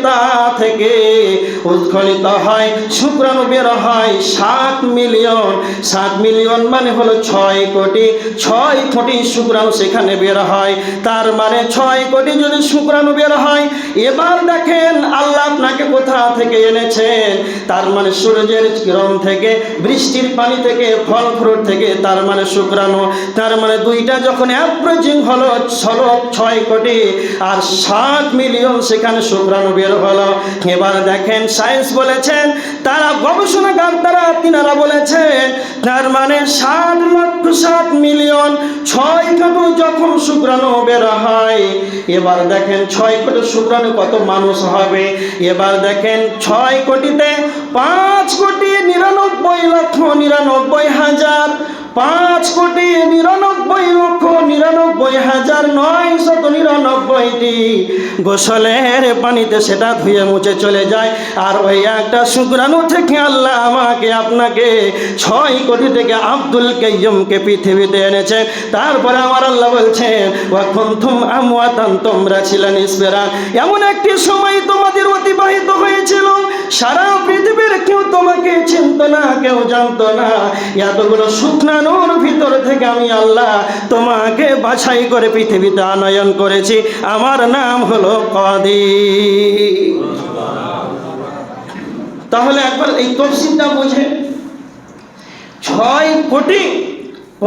তা থেকে উৎখলিত হয়, শুক্রাণু বের হয় 7 মিলিয়ন। 7 মিলিয়ন মানে হলো 6 কোটি। 6 কোটি শুক্রাণু সেখানে বের হয়। তার মানে 6 কোটি যদি শুক্রাণু বের হয়, এবার দেখেন আল্লাহ আপনাকে কোথা থেকে এনেছেন। তার মানে সূর্যের কিরণ থেকে, বৃষ্টির পানি থেকে, ফল ফ্রুট থেকে, তার মানে শুক্রাণু। তার মানে দুইটা যখন অ্যাপ্রোচিং হলো 6 কোটি আর 7 মিলিয়ন সেখানে শুক্রাণু বের হলো। এবার দেখেন সায়েন্স বলেছেন, তারা গবেষণাগার তিনারা বলেছেন, তার মানে 7 মিলিয়ন 6 কোটি যখন শুক্রাণু বের হয়, এবার দেখেন 6 কোটি শুক্রাণু কত মানুষ হবে। এবার দেখেন 6 কোটিতে 5,99,99,99,000, 5,99,99,999টি গোসলের পানিতে সেটা ধুয়ে মুছে চলে যায়। আর ওই একটা শুক্রাণু থেকে আল্লাহ আমাকে আপনাকে 6 কোটি থেকে আব্দুল কাইয়ুমকে পৃথিবীতে এনেছে। তারপরে আমার আল্লাহ বলছেন, ওয়া কুনতুম আমওয়াতান, তোমরা ছিলে নিস্পেরান। এমন একটি সময় তোমাদের অতিবাহিত হয়েছিল, সারা পৃথিবীর কেউ তোমাকে চিনত না, কেউ জানতো না। এতগুলো শুকনানোর ভিতর থেকে আমি আল্লাহ তোমাকে বাছাই করে পৃথিবীতে আনয়ন করেছি। আমার নাম হলো কাদির। তাহলে একবার এই তফসিলটা বুঝে, 6 কোটি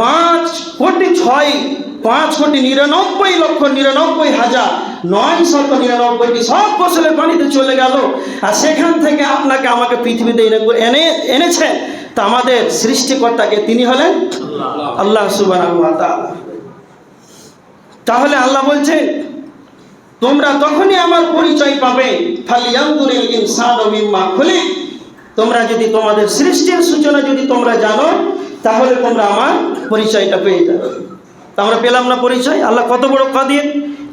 5,99,99,999টি সব গোসলের পানিতে চলে গেল। আর সেখান থেকে আপনাকে আমাকে পৃথিবীতে এনেছে। তা আমাদের সৃষ্টিকর্তাকে তিনি হলেন আল্লাহ সুবহানাহু ওয়া তাআলা। তাহলে আল্লাহ বলছেন, তোমরা তখনই আমার পরিচয় পাবে, ফালিয়ানজুরিল ইনসানু মিম্মা খুলিক। তোমরা যদি তোমাদের সৃষ্টির সূচনা যদি তোমরা জানো, তাহলে তোমরা আমার পরিচয়টা পেয়ে যাবে। তা আমরা পেলাম না পরিচয়। আল্লাহ কত বড় কাদির,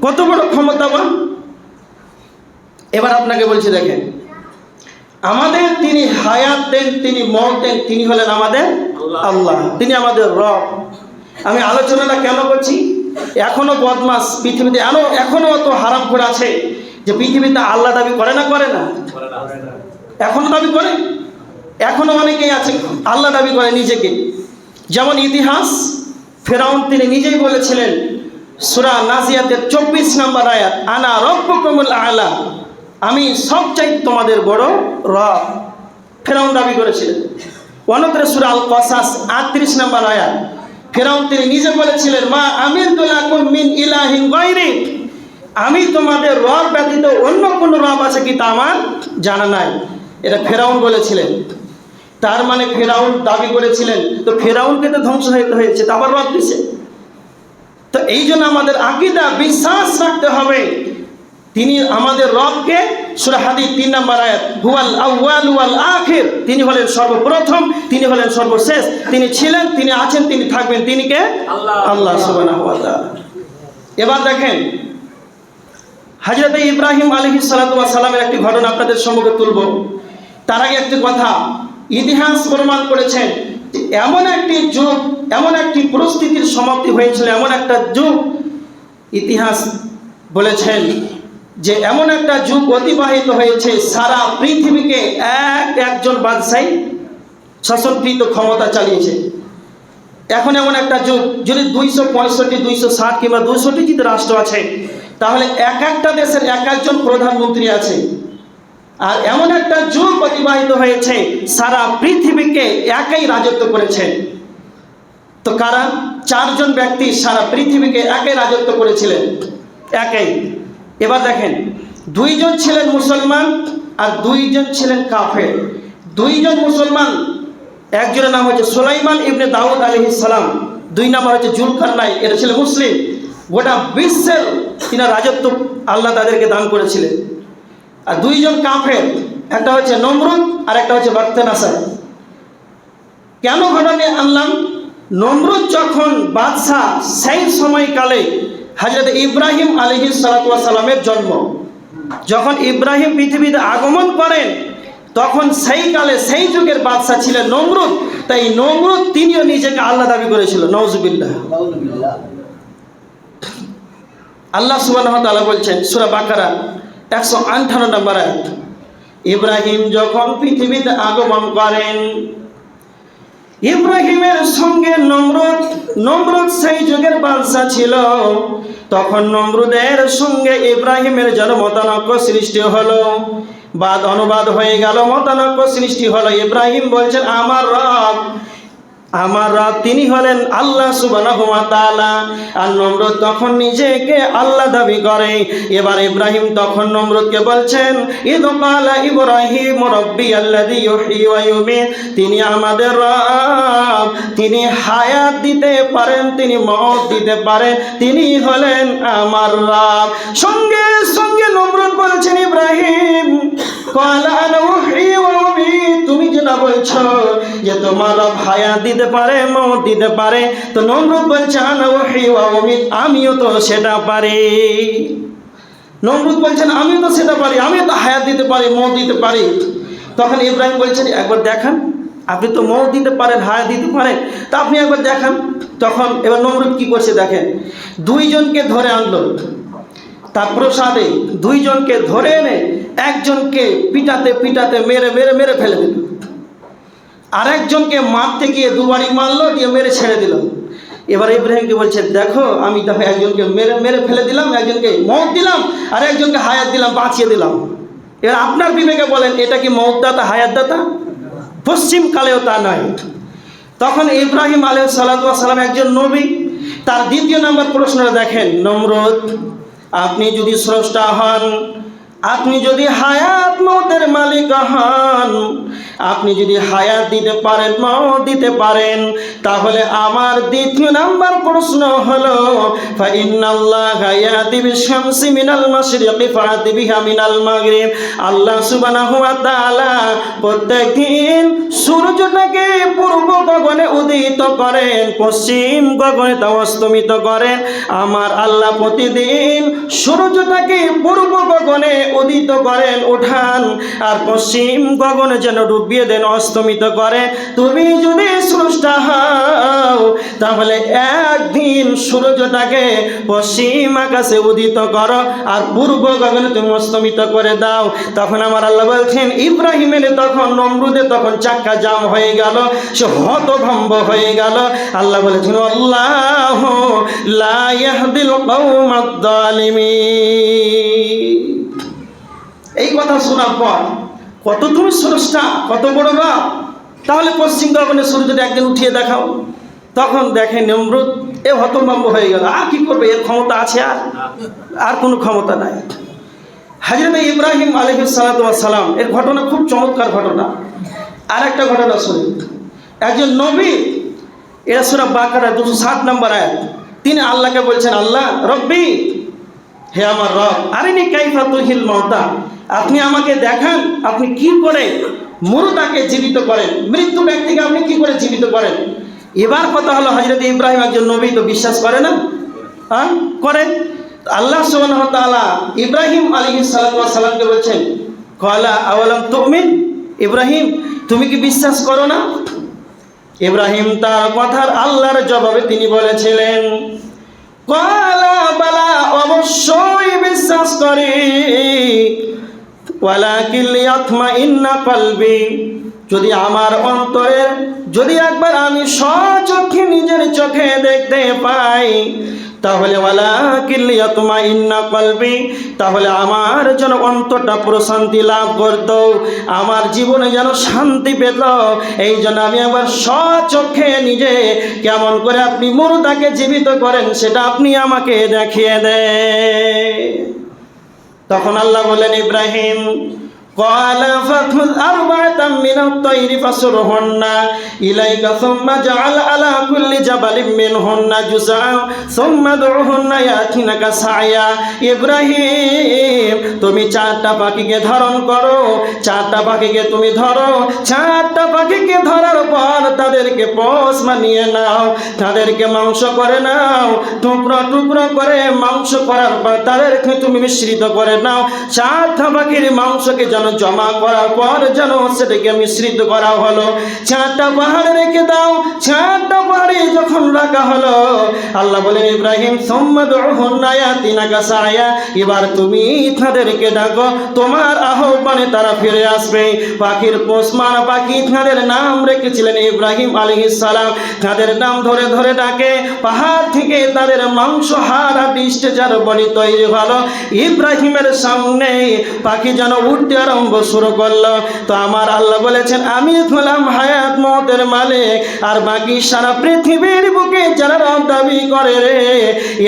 কত বড় ক্ষমতাবান। এবার আপনাকে বলছি, দেখেন, আমাদের তিনি হায়াত দেন, তিনি মওত দেন, তিনি হলেন আমাদের আল্লাহ, তিনি আমাদের রব। আমি আলোচনাটা কেন করছি, এখনো বদমাস পৃথিবীতে এখনো অত হারামখোর আছে যে পৃথিবীতে আল্লাহ দাবি করে না, করে না, এখনো দাবি করে। এখনো অনেকেই আছে আল্লাহ দাবি করে নিজেকে। যেমন ইতিহাস, ফেরাউন তিনি নিজেই বলেছিলেন, সূরা নাজিয়াতের 24 নম্বর আয়াত, আনা রব্বুকুমুল আ'লা, আমি সবচাইতে তোমাদের বড় রব। ফেরাউন দাবি করেছিলেন। অন্যত্র সূরা আল কাসাস 38 নম্বর আয়াত, ফেরাউন তিনি নিজে বলেছিলেন, মা আমিনতু লাকুম মিন ইলাহিন গায়রি, আমি তোমাদের রব ব্যতীত অন্য কোন রব আছে কি তা আমার জানা নাই। এটা ফেরাউন বলেছিলেন। তার মানে ফেরাউন দাবি করেছিলেন, তো ফেরাউনকে তো ধ্বংস হয়েছে, তা আবার রব দিছে। তো এই জন্য আমাদের আকীদা, বিশ্বাস রাখতে হবে তিনি আমাদের রবকে। সূরা হাদীদ 3 নম্বর আয়াত, হুয়াল আউয়াল ওয়াল আখির, তিনি হলেন সর্বপ্রথম, তিনি হলেন সর্বশেষ, তিনি ছিলেন, তিনি আছেন, তিনি থাকবেন, তিনি কে? আল্লাহ সুবহানাহু ওয়া তাআলা। এবার দেখেন, হযরত ইব্রাহিম আলাইহিস সালাতু ওয়াস সালামের একটি ঘটনা আপনাদের সম্মুখে তুলব। তার আগে একটি কথা, ইতিহাস প্রমাণ করেছেন এমন একটি যুগ, এমন একটি পরিস্থিতির সমাপ্তি হয়েছিল, এমন একটা যুগ ইতিহাস বলেছেন যে এমন একটা যুগ অতিবাহিত হয়েছে, সারা পৃথিবীকে একজন বাদশাহী শাসনকৃত ক্ষমতা চালিয়েছে। এখন এমন একটা যুগ, যদি 265, 260 কিংবা 200টি যদি রাষ্ট্র আছে, তাহলে একটা দেশের একজন প্রধানমন্ত্রী আছে। আর এমন একটা যুগ অতিবাহিত হয়েছে, সারা পৃথিবীকে একাই রাজত্ব করেছেন। তো কারা? 4 জন ব্যক্তি সারা পৃথিবীকে একাই রাজত্ব করেছিলেন, একাই। এবার দেখেন, 2 জন ছিলেন মুসলমান আর 2 জন ছিলেন কাফের। 2 জন মুসলমান, একজনের নাম হচ্ছে সুলাইমান ইবনে দাউদ আলাইহিস সালাম, 2 নাম্বার হচ্ছে জুলকারনাইন, এটা ছিল মুসলিম। গোটা বিশ্বের তিনা রাজত্ব আল্লাহ তাদেরকে দান করেছিলেন। আর 2 জন কাফের, একটা হচ্ছে নমরুদ আর একটা হচ্ছে বাগদানাসার। কেন ঘটনা আনলাম? নমরুদ যখন বাদশাহ, সেই সময়কালে হযরত ইব্রাহিম আলাইহিস সালাতু ওয়াস সালামের জন্ম, যখন ইব্রাহিম পৃথিবীতে আগমন করেন, তখন সেই কালে সেই যুগের বাদশাহ ছিলেন নমরুদ। তাই নমরুদ তিনিও নিজেকে আল্লাহ দাবি করেছিল, নাউজুবিল্লাহ। আল্লাহ সুবহানাহু ওয়া তাআলা বলছেন সূরা বাকারা 158 নম্বর আয়াত। ইব্রাহিম যখন পৃথিবীতে আগমন করেন, ইব্রাহিমের সঙ্গে নমরুদ সেই যুগের বাদশা ছিল। তখন নমরুদের সঙ্গে ইব্রাহিমের যেন মতানৈক্য সৃষ্টি হলো, বাদ অনুবাদ হয়ে গেল, মতানৈক্য সৃষ্টি হলো। ইব্রাহিম বলছেন আমার রব তিনি হলেন আল্লাহ সুবহানাহু ওয়া তাআলা, আর নমরুদ তখন নিজেকে আল্লাহ দাবি করে। এবার ইব্রাহিম তখন নমরুদকে বলছেন, ইদ ক্বালা ইব্রাহিম রাব্বি আল্লাযী ইউহয়ী ওয়া ইউমীত, তিনি আমাদের রব, তিনি হায়াত দিতে পারেন, তিনি মওত দিতে পারেন, তিনি হলেন আমার রব। সঙ্গে সঙ্গে নমরুদ বলছেন, ইব্রাহিম ক্বালা আনা উহয়ী ওয়া উমীত, তুমি যেটা বলছো যে তোমার রব হায়াত দিতে পারে, মওত দিতে পারে, তো নমরুদ বলছে আনা উহয়ী ওয়া উমীত, আমিও তো সেটা পারি। নমরুদ বলছেন আমিও তো সেটা পারি, আমিও তো হায়াত দিতে পারি, মওত দিতে পারি। তখন ইব্রাহিম বলছেন একবার দেখান, আপনি তো মওত দিতে পারেন, হায়াত দিতে পারেন, তা আপনি একবার দেখান। তখন এবার নমরুদ কি করছে দেখেন, দুইজনকে ধরে আনলো তার প্রসাদে, দুইজনকে ধরে এনে একজনকে পিটাতে পিটাতে মেরে মেরে মেরে ফেলে দিল, আর একজনকে মারতে গিয়ে দুবারই মারলো, দিয়ে মেরে ছেড়ে দিল। এবার ইব্রাহিমকে বলছে দেখো, আমি দেখো একজনকে মেরে মেরে ফেলে দিলাম, একজনকে মওত দিলাম, আর একজনকে হায়াত দিলাম, বাঁচিয়ে দিলাম। এবার আপনার বিবেকে বলেন এটা কি মওত দাতা, হায়াত দাতা? পশ্চিম কালেও তা নয়। তখন ইব্রাহিম আলাইহিস সালাতু ওয়াস সালাম একজন নবী। তার দ্বিতীয় নম্বর প্রশ্নটা দেখেন, নমরুদ আপনি যদি স্রষ্টা হন, আপনি যদি হায়াত মওতের মালিক হন, আপনি যদি হায়াত দিতে পারেন, মওত দিতে পারেন, তাহলে আমার দ্বিতীয় নাম্বার প্রশ্ন হলো ফা ইন্নাল্লাহা ইয়াতি বিশ-শামসি মিনাল মাশরিকি ফাআতি বিহা মিনাল মাগরিব, আল্লাহ সুবহানাহু ওয়া তাআলা প্রত্যেকদিন সূর্যটাকে পূর্ব গগনে উদিত করেন, পশ্চিম গগনে তা অস্তমিত করেন। আমার আল্লাহ প্রতিদিন সূর্যটাকে পূর্ব গগনে উদিত করেন, উঠান, আর পশ্চিম গগনে যেন ডুবিয়ে দেন, অস্তমিত করে। তুমি যদি স্রষ্টা হও, তাহলে একদিন সূর্যটাকে পশ্চিম আকাশে উদিত করো, আর পূর্ব গগনে তুমি অস্তমিত করে দাও। তখন আমার আল্লাহ বলছেন, ইব্রাহিমের তখন নমরুদের তখন চাক্কা জাম হয়ে গেল, সে হতভম্ব হয়ে গেল। আল্লাহ বলেছেন আল্লাহু লা ইয়াহদিল কওমাদ যালিমিন। এই কথা শোনার পর কত তুমি স্রষ্টা, কত বড় রব, তাহলে পশ্চিম গগনে সূর্যটা একদিন উঠিয়ে দেখাও। তখন দেখে নমরুদ এ হতভম্ব হয়ে গেল, আর কি করবে, এর ক্ষমতা আছে? আর কোনো ক্ষমতা নাই। হযরত ইব্রাহিম আলাইহিস সালাতু ওয়াস সালাম এর ঘটনা খুব চমৎকার ঘটনা। আর একটা ঘটনা শুনি, একজন নবী, এটা সূরা বাকারা 207 নম্বর আয়াত, তিনি আল্লাহকে বলছেন, আল্লাহ রব্বি, হে আমার রব, আরিনি কাইফা তুহিল মাউতা, আপনি আমাকে দেখান আপনি কি করে মুরদাকে জীবিত করেন, মৃত্যু ব্যক্তিকে আপনি কি করে জীবিত করেন। এবার কথা হলো হযরত ইব্রাহিম একজন নবী, তো বিশ্বাস করে না? করে। আল্লাহ সুবহানাহু ওয়া তাআলা ইব্রাহিম আলাইহিস সালাতু ওয়াস সালামকে বলছেন, ক্বালা আওয়ালাম তুমিন, ইব্রাহিম তুমি কি বিশ্বাস করো না? ইব্রাহিম তার কথার আল্লাহর জবাবে তিনি বলেছিলেন, ক্বালা বালা, অবশ্যই বিশ্বাস করি, ওয়ালাকিন লিয়াতমাইন্না কলবি, যদি আমার অন্তরের, যদি একবার আমি স্বচক্ষে নিজের চোখে দেখতে পাই, তাহলে ওয়ালাকিন লিয়াতমাইন্না কলবি, তাহলে আমার যেন অন্তরটা প্রশান্তি লাভ করত, আমার জীবনে যেন শান্তি পেত। এই জন্য আমি একবার স্বচক্ষে নিজে কেমন করে আপনি মুরদাকে জীবিত করেন সেটা আপনি আমাকে দেখিয়ে দেন। তখন আল্লাহ বলেন, ইব্রাহিম ক্বালা ফাখুয আরবা'তাম মিনাত তায়রি ফাসুরহুন্না ইলাইকা সুম্মা জা'আল আলা কুল্লি জাবালিন মিনহুন্না জুযআন সুম্মা দু'হুন্না ইয়াতিনাকা সা'য়া। ইব্রাহিম তুমি 4টা পাখিকে ধারণ করো, 4টা পাখিকে তুমি ধরো, 4টা পাখিকে ধরার পর তাদেরকে পোষ মানিয়ে নাও, তাদেরকে মাংস করে নাও, টুকরো টুকরো করে মাংস করার পর তাদেরকে তুমি মিশ্রিত করে নাও। 4টা পাখির মাংসকে যেন যেন জমা করার পর যেন সেটাকে মিশ্রিত করা হলো। 4টা পাহাড়ে রেখে দাও। 4টা পাহাড়ে যখন রাখা হলো, আল্লাহ বলেন ইব্রাহিম সুম্মাদউহুন্না ইয়াতিনাকা সায়া, এবার তুমি তাদেরকে ডাকো, তোমার আহ্বানে তারা ফিরে আসবে। পাখির পোষমান পাখি তাদের নাম রেখেছিলেন ইব্রাহিম আলাইহিস সালাম। তাদের নাম ধরে ধরে ডাকে, পাহাড় থেকে তাদের মাংস হাড় স্ট্রেচার বডি তৈরি হলো। ইব্রাহিমের সামনে পাখি যেন উঠতে আরম্ভ শুরু করলো। তো আমার আল্লাহ বলেছেন আমি হলাম হায়াত মওতের মালিক, আর বাকি সারা পৃথিবীর বুকে যারা রব দাবি করে রে,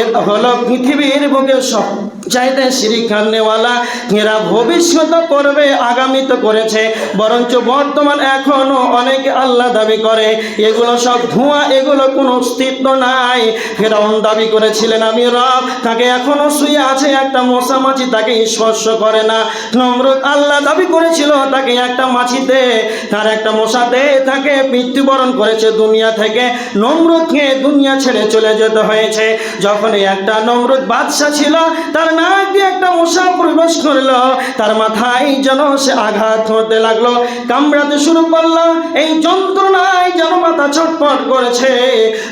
এটা হলো পৃথিবীর বুকে সব চাইতে শিরিক খানেওয়ালা। এরা ভবিষ্যৎ করবে, আগামী তো করেছে, বরঞ্চ বর্তমান এখনো অনেকে আল্লাহ দাবি করে। এগুলো সব ধোঁয়া, এগুলো কোনো অস্তিত্ব নাই। ফেরাউন দাবি করেছিলেন আমি রব, তাকে এখনো শুয়ে আছে একটা মশা মাছি তাকে স্পর্শ করে না। নমরুদ আল্লাহ দাবি করেছিল তাকে একটা মাছিতে, তার একটা মশাতে তাকে মৃত্যুবরণ করেছে দুনিয়া থেকে। নমরুদকে দুনিয়া ছেড়ে চলে যেতে হয়েছে। যখন একটা নমরুদ বাদশা ছিল, তার নাক দিয়ে একটা মশা প্রবেশ করলো, তার মাথায় যেন সে আঘাত হতে লাগলো, কামড়াতে শুরু করলো। এই যন্ত্রণায় যেন মাথা ছটফট করেছে।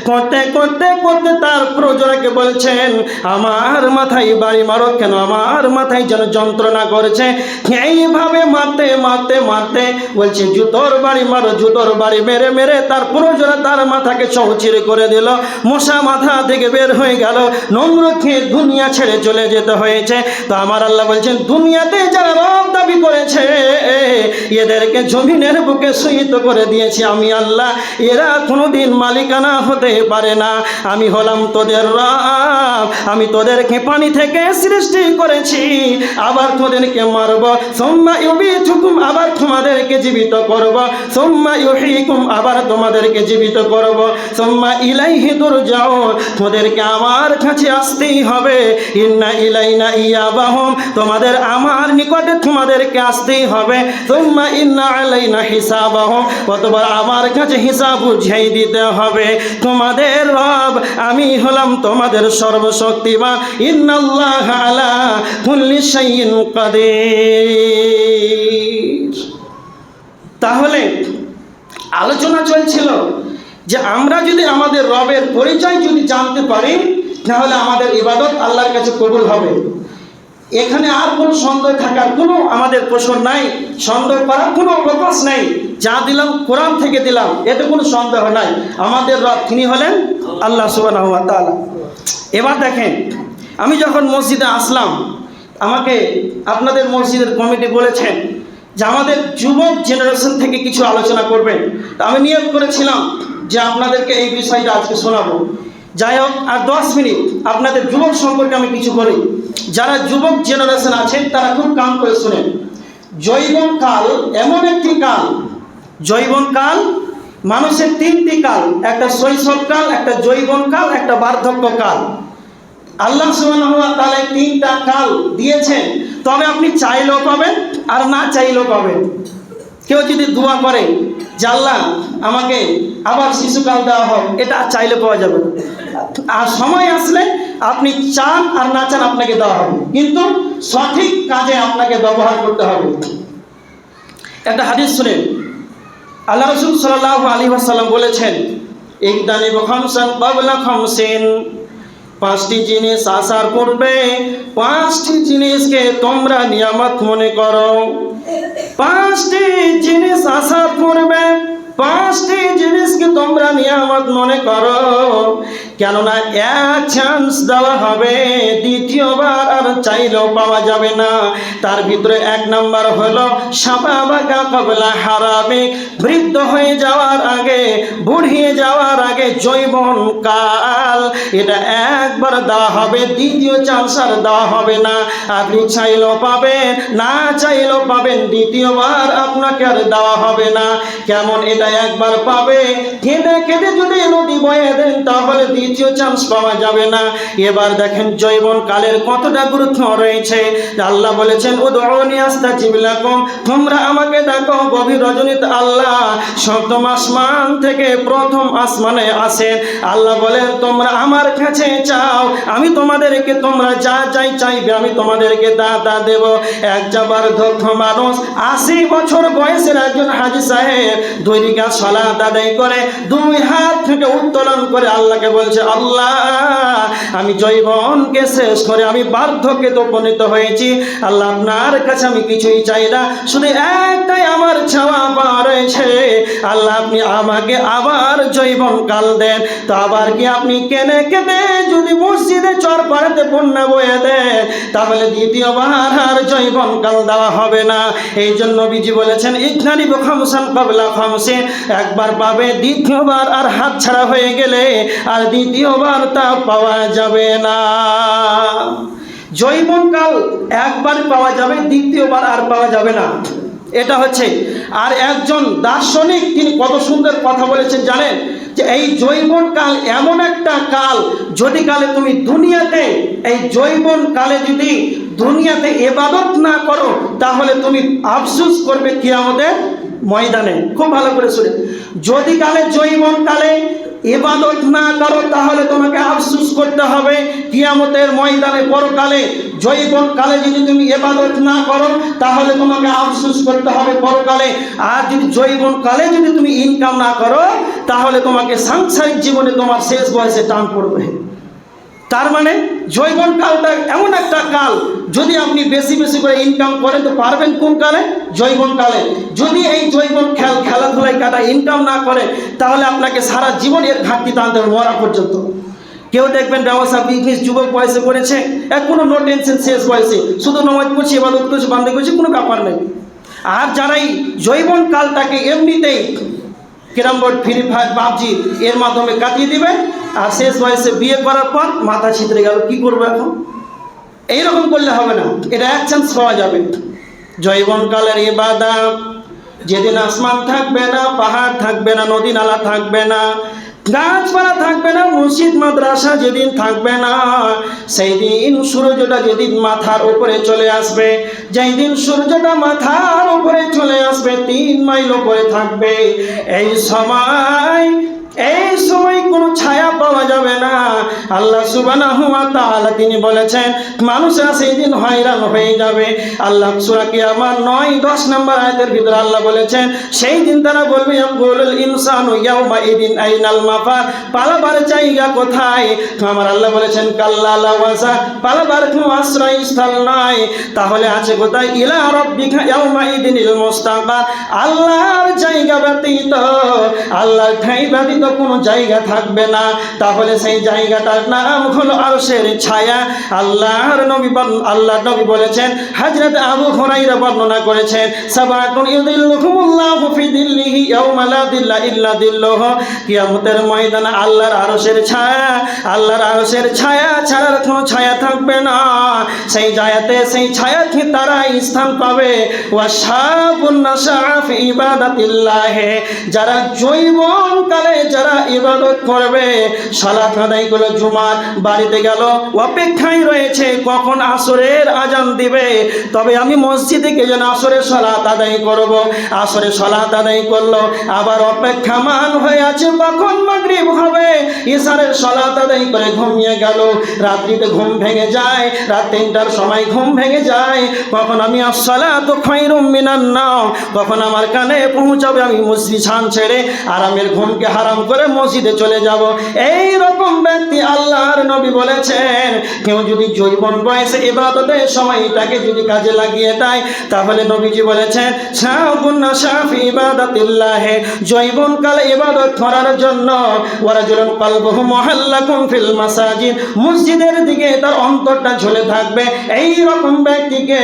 করতে করতে করতে তার প্রজনকে বলছেন আমার মাথায় বাড়ি মারো কেন, আমার মাথায় যেন যন্ত্রণা করেছে। এইভাবে মারতে মারতে মারতে বলছে জুতোর বাড়ি মারো, জুতোর বাড়ি মেরে মেরে তার প্রজনা তার মাথাকে চৌচির করে দিল। মশা মাথা থেকে বের হয়ে গেল। নমরুদকে দুনিয়া ছেড়ে চলে যেতে হয়েছে। তো আমার আল্লাহ বলছেন দুনিয়াতে যারা রব দাবি করেছে এদেরকে জমিনের বুকে সহিত করে দিয়েছি আমি আল্লাহ। এরা কোনোদিন মালিকানা হতে পারে না। আমি হলাম তোদের রব, আমি তোদেরকে পানি থেকে সৃষ্টি করেছি, আবার তোদেরকে মারব, সুম্মা ইউবিতুকুম, আবার তোমাদেরকে জীবিত করব, সুম্মা ইউহয়িকুম, আবার তোমাদেরকে জীবিত করব, সুম্মা ইলাইহি তুরজাউন, তোদেরকে আমার কাছে আসতেই হবে। ইন্না ইলাইনা ইয়াবাহুম, তোমাদের আমার নিকটে তোমাদেরকে আসতেই হবে। সুম্মা ইন্না আলাইনা হিসাবাহুম, অতঃপর আমার কাছে হিসাব বুঝিয়ে দিতে হবে। তোমাদের রব আমি হলাম তোমাদের সর্বশক্তিমান। ইন্নাল্লাহা আলা কুল্লি শাইইন কাদির। তাহলে আলোচনা চলছিল যে আমরা যদি আমাদের রবের পরিচয় যদি জানতে পারি, তাহলে আমাদের ইবাদত আল্লাহর কাছে কবুল হবে। এখানে আর কোনো সন্দেহ থাকার কোনো আমাদের প্রশ্ন নাই, সন্দেহ করার কোনো অবকাশ নেই। যা দিলাম কোরআন থেকে দিলাম, এতে কোনো সন্দেহ নাই। আমাদের রব তিনি হলেন আল্লাহ সুবহানাহু ওয়া তাআলা। এবার দেখেন, আমি যখন মসজিদে আসলাম, আমাকে আপনাদের মসজিদের কমিটি বলেছেন যে আমাদের যুবক জেনারেশন থেকে কিছু আলোচনা করবেন। আমি নিয়োগ করেছিলাম যে আপনাদেরকে এই বিষয়টা আজকে শোনাবো। যাই হোক, আর 10 মিনিট আপনাদের যুবক সম্পর্কে আমি কিছু বলি। যারা যুবক জেনারেশন আছেন তারা খুব কাম করে শুনেন। জৈবন কাল এমন একটি কাল, জৈবন কাল মানুষের 3টি কাল, একটা শৈশবকাল, একটা যৌবন কাল, একটা বার্ধক্য কাল। আল্লাহ সুবহানাহু ওয়া তাআলা 3টা কাল দিয়েছেন, তবে আপনি চাইলেও পাবেন আর না চাইলেও পাবেন। কেউ যদি দোয়া করে যে আল্লাহ আমাকে আবার শিশুকাল দেওয়া হোক, এটা চাইলে পাওয়া যাবে না। আর সময় আসলে আপনি চান আর না চান আপনাকে দেওয়া হবে, কিন্তু সঠিক কাজে আপনাকে ব্যবহার করতে হবে। একটা হাদিস শুনেন, আল্লাহ রাসূল সাল্লাল্লাহু আলাইহি ওয়াসাল্লাম বলেছেন ইকদানিবু খামসান ক্বাবলা খামসিন, 5টি জিনিস আসার পূর্বে 5টি জিনিসকে তোমরা নিয়ামত মনে করো। 5টি জিনিস আসার পূর্বে 5টি জিনিসকে তোমরা নিয়ামত মনে করো, কেননা এক চান্স দেওয়া হবে, দ্বিতীয়বার আর চাইলেও পাওয়া যাবে না। তার ভিতরে 1 নাম্বার হলো শাবাবাকা ক্বাবলা হারামিক, বৃদ্ধ হয়ে যাওয়ার আগে, বুড়িয়ে যাওয়ার আগে যৌবন কাল, এটা একবার দেওয়া হবে, দ্বিতীয় চান্স আর দেওয়া হবে না। আপনি চাইলেও পাবেন, না চাইলেও পাবেন, দ্বিতীয়বার আপনাকে আর দেওয়া হবে না। কেমন? এটা একবার পাবে, কেঁদে কেঁদে যদি নদী বয়ে দেন তাহলে দ্বিতীয় চান্স পাওয়া যাবে না। এবার দেখেন যৌবন কালের কতটা গুরুত্ব রয়েছে। আল্লাহ বলেছেন উদউনি আস্তাজিব লাকুম, তোমরা আমাকে ডাকো গভীর রজনীতে। আল্লাহ সপ্তম আসমান থেকে প্রথম আসমানে আসেন। আল্লাহ বলেন তোমরা আমার কাছে চাও, আমি তোমাদেরকে, তোমরা যা যাই চাইবে আমি তোমাদেরকে তা দেব। এক যাবার দক্ষ মানুষ 80 বছর বয়সের একজন হাজী সাহেব 2 রাকাত সালাত আদায় করে 2 হাত থেকে উত্তোলন করে আল্লাহকে বলছে, আল্লাহ আমি যৌবনকে শেষ করে আমি বার্ধক্যে উপনীত হয়েছি। আল্লাহ আপনার কাছে আমি কিছুই চাই না, শুধু একটাই আমার চাওয়া পাওয়া রয়েছে। আল্লাহ আপনি আমাকে আবার যৌবন কাল দেন। তো আবার কি আপনি কেনে কেটে যদি মসজিদে চর পাড়াতে বন্যা বয়ে দেন, তাহলে দ্বিতীয়বার আর যৌবন কাল দেওয়া হবে না। এই জন্য নবীজি বলেছেন ইজনানি খামসান ক্বাবলা খামসিন, একবার পাবে দ্বিতীয়বার আর হাত ছাড়া হয়ে গেলে আর দ্বিতীয়বার তা পাওয়া যাবে না। যৌবনকাল একবার পাওয়া যাবে, দ্বিতীয়বার আর পাওয়া যাবে না, এটা হচ্ছে। আর একজন দার্শনিক তিনি কত সুন্দর কথা বলেছেন জানেন, যে এই যৌবনকাল এমন একটা কাল, যদি কালে তুমি দুনিয়াতে এই যৌবনকালে যদি দুনিয়াতে ইবাদত না করো, তাহলে তুমি আফসোস করবে কিয়ামতের ময়দানে। খুব ভালো করে শুনে, যদি কালে যৌবনকালে ইবাদত না করো তাহলে তোমাকে আফসোস করতে হবে কিয়ামতের ময়দানে। পরকালে যৌবনকালে যদি তুমি ইবাদত না করো তাহলে তোমাকে আফসোস করতে হবে পরকালে। আর যদি যৌবনকালে যদি তুমি ইনকাম না করো তাহলে তোমাকে সাংসারিক জীবনে তোমার শেষ বয়সে টান পড়বে। তার মানে যৌবনকালটা এমন একটা কাল, যদি আপনি বেশি বেশি করে ইনকাম করেন তো পারবেন কোন কালে? যৌবনকালে। যদি এই যৌবন খেলাধুলায় কাটা ইনকাম না করে তাহলে আপনাকে সারা জীবন এর ঘাটতি টানতে হবে মরা পর্যন্ত। কেউ দেখবেন ব্যবসা বিজনেস যুবক বয়সে করেছে, কোনো নো টেনশন, শেষ বয়সে শুধু নামাজ পড়ছে, ইবাদত করছে, বান্দা করছে, কোনো ব্যাপার নেই। আর যারা এই যৌবনকালটাকে এমনিতেই carrom board, free fire, PUBG এর মাধ্যমে কাটিয়ে দিবে, আর শেষ বয়সে বিয়ে করার পর মাথা ছিতরে গেল, কি করবো এখন? এইরকম করলে হবে না, এটা এক চান্স পাওয়া যাবে। যৌবনকালের ইবাদত, যেদিন আসমান থাকবে না, পাহাড় থাকবে না, নদী নালা থাকবে না, গাছপালা থাকবে না, মসজিদ মাদ্রাসা যেদিন থাকবে না, সেই দিন সূর্যটা যেদিন মাথার উপরে চলে আসবে, যেই দিন সূর্যটা মাথার উপরে চলে আসবে 3 মাইল উপরে থাকবে, এই সময় কোনো ছায়া পাওয়া যাবে না। আল্লাহ সুবহানাহু ওয়া তাআলা তিনি বলেছেন মানুষরা সেই দিন হয়রান হয়ে যাবে। আল্লাহ সূরা কিয়ামত 9-10 নম্বর আয়াতের ভিতরে আল্লাহ বলেছেন সেই দিন তারা বলবে ইয়াকুলুল ইনসানু ইয়াউমা ইদিন আইনাল মাফার, পালাবার জায়গা কোথায়? আমার আল্লাহ বলেছেন কাল্লা লা ওয়াজা, পালাবার কোনো আশ্রয়স্থল নাই, তাহলে আছে কোথায়? ইলা রাব্বিকা ইয়াউমা ইদিনিল মুস্তাকার, আল্লাহর জায়গা ব্যতীত, আল্লাহর ঠাই ব্যতীত কোনো জায়গা থাকবে না। তাহলে সেই জায়গাটার নাম হলো আরশের ছায়া। আল্লাহর নবী বলেছেন, হযরত আবু হুরায়রা বর্ণনা করেছেন, সাবাতুন ইযিল্লুহুমুল্লাহু ফি দিল্লিহি ইয়াওমা লা দিল্লা ইল্লা দিল্লুহু, কিয়ামতের ময়দানে আল্লাহর আরশের ছায়া, আল্লাহর আরশের ছায়া ছাড়ার কোনো ছায়া থাকবে না। সেই ছায়াতে তারা স্থান পাবে। ওয়াশাবুন নাশা ফি ইবাদাতিল্লাহ, যারা যৌবনকালে যারা ইবাদত করবে, সালাত আদায় করে জুমার বাড়িতে গেল, অপেক্ষায় রয়েছে কখন আসরের আজান দিবে, তবে আমি মসজিদে গিয়ে যেন আসরের সালাত আদায় করব। আসরের সালাত আদায় করলো, আবার অপেক্ষামান হয়ে আছে কখন মাগরিব হবে, ইশারের সালাত আদায় করে ঘুমিয়ে গেল, রাত্রিতে ঘুম ভেঙে যায়, রাত 3টার সময় ঘুম ভেঙে যায়, কখন আমি আসসালাতু খায়রুম মিনান নাওম, কখন আমার কানে পৌঁছাবে, আমি মসজিদ ছান ছেড়ে আরামের ঘুমকে হারাম করে মসজিদে চলে যাব। এই রকম ব্যক্তি আল্লাহর নবী বলেছেন কেউ যদি যৌবন বয়সে ইবাদতের সময়টাকে যদি কাজে লাগিয়ে দেয়, তাহলে নবীজি বলেছেন শাবুন নাশা ফি ইবাদাতিল্লাহ, যৌবনকালে ইবাদত করার জন্য ওয়ারাজুলুন কলবুহু মুহাল্লাকুন ফিল মাসাজিদ, মসজিদের দিকে তার অন্তরটা ঝুলে থাকবে। এই রকম ব্যক্তিকে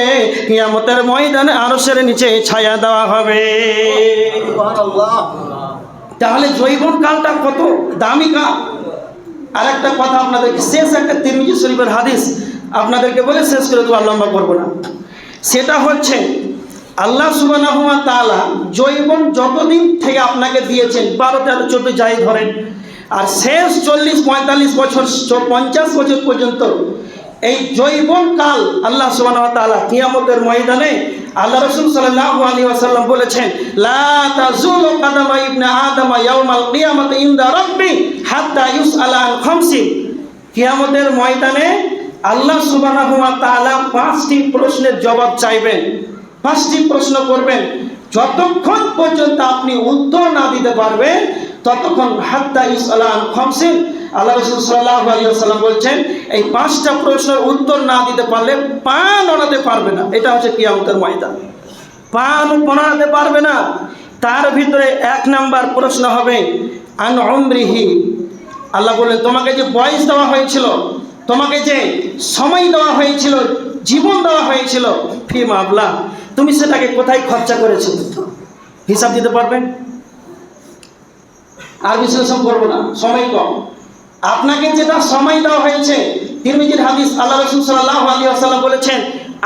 কিয়ামতের ময়দানে আরশের নিচে ছায়া দেওয়া হবে। সুবহানাল্লাহ। তাহলে যৌবনকালটা কত দামি কাল। আর একটা কথা আপনাদেরকে, শেষ একটা তিরমিজি শরীফের হাদিস আপনাদেরকে বলে শেষ করে দেবো, লম্বা করবো না। সেটা হচ্ছে আল্লাহ সুবহানাহু ওয়া তাআলা যৌবন যতদিন থেকে আপনাকে দিয়েছেন, 12, 13, 14 যাই ধরেন, আর শেষ 40-45 বছর 50 বছর পর্যন্ত এই যৌবন কাল আল্লাহ সুবহানাহু ওয়া তাআলা কিয়ামতের ময়দানে আল্লাহ রাসূল সাল্লাল্লাহু আলাইহি ওয়াসাল্লাম বলেছেন, লা তাজুলু কাদামা ইবনে আদম ইয়াউমাল কিয়ামাতি ইনদা রাব্বি হাত্তা ইউসআলা আন খামসিন। কিয়ামতের ময়দানে আল্লাহ সুবহানাহু ওয়া তাআলা 5টি প্রশ্নের জবাব চাইবেন, 5টি প্রশ্ন করবেন। যতক্ষণ পর্যন্ত আপনি উত্তর না দিতে পারবেন ততক্ষণ হাত্তা ইউসআলা আন খামসিন। আল্লাহ রাসূল সাল্লাল্লাহু আলাইহি ওয়াসাল্লাম বলছেন, এই 5টা প্রশ্নের উত্তর না দিতে পারলে পা নড়াতে পারবে না। এটা হচ্ছে কিয়ামতের ময়দান, পা নড়াতে পারবে না। তার ভিতরে 1 নাম্বার প্রশ্ন হবে আন উমরিহি। আল্লাহ বলেন, তোমাকে যে বয়স দেওয়া হয়েছিল, তোমাকে যে সময় দেওয়া হয়েছিল, জীবন দেওয়া হয়েছিল, ফিমা আবলা, তুমি সেটাকে কোথায় খরচা করেছো? হিসাব দিতে পারবেন? আর বিশ্লেষণ করবো না, সময় কম। আপনাকে যেটা সময় দেওয়া হয়েছে, তিরমিজির হাদিস, আল্লাহ রাসূল সাল্লাল্লাহু আলাইহি ওয়াসাল্লাম বলেছেন,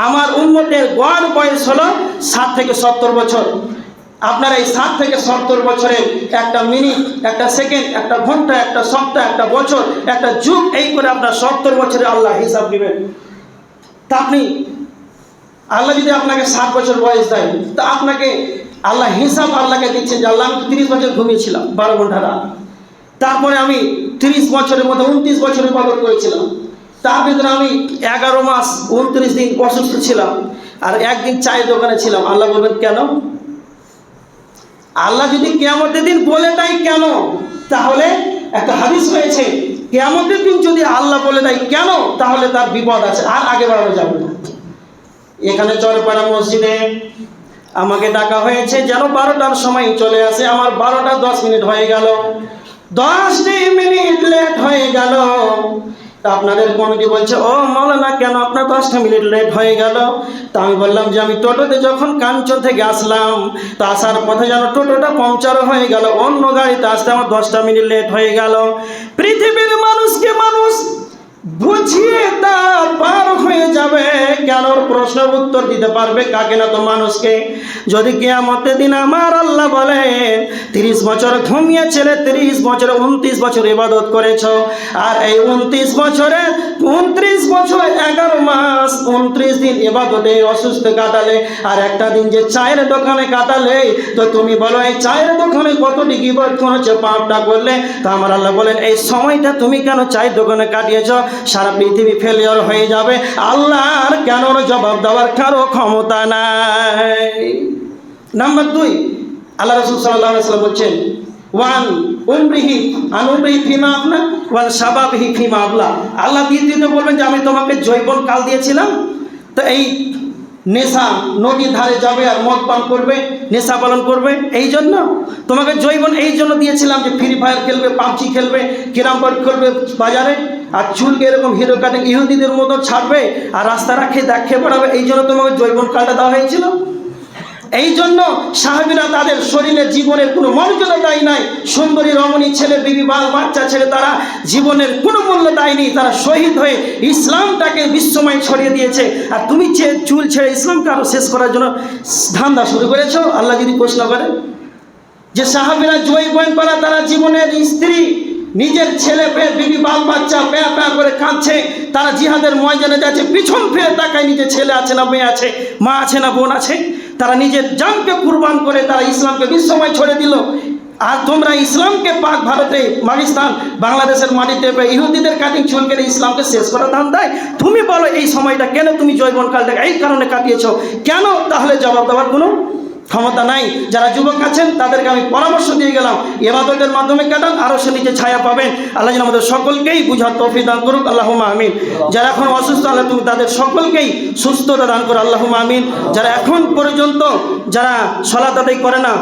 আমার উম্মতের গড় বয়স হলো 60 থেকে 70 বছর। আপনার এই 60 থেকে 70 বছরে একটা মিনিট, একটা সেকেন্ড, একটা ঘন্টা, একটা সপ্তাহ, একটা বছর, একটা যুগ, এই করে আপনার 70 বছরে আল্লাহ হিসাব দিবেন। তা আপনি, আল্লাহ যদি আপনাকে 60 বছর বয়স দেয়, তা আপনাকে আল্লাহ হিসাব আল্লাহকে দিচ্ছেন যে আল্লাহ, আমি 30 বছর ঘুমিয়েছিলাম 12 ঘন্টা রাত, তারপরে আমি 30 বছরের মধ্যে 29 বছর ইবাদত করেছিলাম, তার ভিতরে আমি 11 মাস 29 দিন অসুস্থ ছিলাম, আর একদিন চায়ের দোকানে ছিলাম। আল্লাহ বলবেন কেন? আল্লাহ যদি কিয়ামতের দিন বলে দেয় কেন, তাহলে একটা হাদিস রয়েছে, কিয়ামতের দিন যদি আল্লাহ বলে দেয় কেন, তাহলে তার বিপদ আছে, আর আগে বাড়ানো যাবে না। এখানে চরপাড়া মসজিদে আমাকে ডাকা হয়েছে যেন 12টার সময় চলে আসে। আমার 12টা 10 মিনিট হয়ে গেল, 10টি মিনিট লেট হয়ে গেল। তা আপনাদের কমিটি বলছে, ও মাওলানা কেন আপনার 10টা মিনিট লেট হয়ে গেল? তা আমি বললাম যে আমি টোটোতে যখন কাঞ্চন থেকে আসলাম, তা আসার পথে যেন টোটোটা পাংচার হয়ে গেল, অন্য গাড়িতে আসতে আমার 10টা মিনিট লেট হয়ে গেল। পৃথিবীর মানুষকে মানুষ বুঝিয়ে তা পার হয়ে যাবে, কেন প্রশ্নের উত্তর দিতে পারবে কাকে না? তো মানুষকে। যদি কিয়ামতের দিন আমার আল্লাহ বলেন 30 বছর ঘুমিয়েছিলে, 30 বছরে 29 বছর ইবাদত করেছো, আর এই 29 বছরে 29 বছর 11 মাস 29 দিন ইবাদতে অসুস্থ কাটালে, আর একটা দিন যে চায়ের দোকানে কাটালে, তো তুমি বলো এই চায়ের দোকানে কতটি গীবত করেছো, পাপটা করলে, তো আমার আল্লাহ বলেন এই সময়টা তুমি কেন চায়ের দোকানে কাটিয়েছো? সারা পৃথিবী ফেলিওর হয়ে যাবে, আল্লাহর কেন জবাব দেওয়ার কারো ক্ষমতা নাই। নাম্বার 2, আল্লাহ রাসূল সাল্লাল্লাহু আলাইহি ওয়াসাল্লাম বলছেন, ওয়ান উমরিহি আন উমরিহি ফিমা আবলা ওয়ান শাবাবিহি ফিমা আবলা। আল্লাহ দ্বিতীয়তে বলবেন যে আমি তোমাকে যৌবন কাল দিয়েছিলাম, তো এই নেশা নদীর ধারে যাবে আর মদ পান করবে, নেশা পালন করবে, এই জন্য তোমাকে যৌবন এই জন্য দিয়েছিলাম যে ফ্রি ফায়ার খেলবে, পাবজি খেলবে, ক্যারাম বোর্ড খেলবে বাজারে, আর চুলকে এরকম হিরো কাটিং ইহুদিদের মতো ছাড়বে, আর রাস্তা রাখে দেখে বেড়াবে, এই জন্য তোমাকে যৌবন কালটা দেওয়া হয়েছিল। এই জন্য সাহাবীরা তাদের শরীরের জীবনের কোনো মর্যাদা দেয় নাই, সুন্দরী রমণী ছেলে, বিবি, বাল বাচ্চা ছেলে, তারা জীবনের কোনো মূল্য দেয়নি, তারা শহীদ হয়ে ইসলামটাকে বিশ্বময় ছড়িয়ে দিয়েছে। আর তুমি চুল ছেড়ে ইসলামকে আরো শেষ করার জন্য ধান্দা শুরু করেছো। আল্লাহ যদি প্রশ্ন করে যে সাহাবীরা যৌবন করা, তারা জীবনের স্ত্রী, নিজের ছেলে পেয়ে, বিবি, বাল বাচ্চা প্যাঁ প্যাঁ করে কাঁদছে, তারা জিহাদের ময়দানে যাচ্ছে, পিছন ফিরে তাকায় নিজের ছেলে আছে না মেয়ে আছে, মা আছে না বোন আছে, তারা নিজের জানকে কুরবান করে তারা ইসলামকে বিশ্বময় ছড়ে দিল। আর তোমরা ইসলামকে পাক ভারতে, পাকিস্তান, বাংলাদেশের মাটিতে ইহুদিদের কাটিং চুল কেটে ইসলামকে শেষ করা দান দেয়। তুমি বলো এই সময়টা কেন তুমি যৌবনকালটাকে এই কারণে কাটিয়েছো কেন? তাহলে জবাব দেওয়ার কোনো ক্ষমতা নাই। যারা যুবক আছেন তাদেরকে আমি পরামর্শ দিয়ে গেলাম, ইবাদতের মাধ্যমে কাটান, আরও সে নিচে ছায়া পাবেন। আল্লাহ যেন আমাদের সকলকেই বুঝার তৌফিক দান করুক, আল্লাহুম্মা আমিন। যারা এখন অসুস্থ, আল্লাহ তুমি তাদের সকলকেই সুস্থতা দান করো, আল্লাহুম্মা আমিন। যারা এখন পর্যন্ত যারা সালাত আদায় করে না,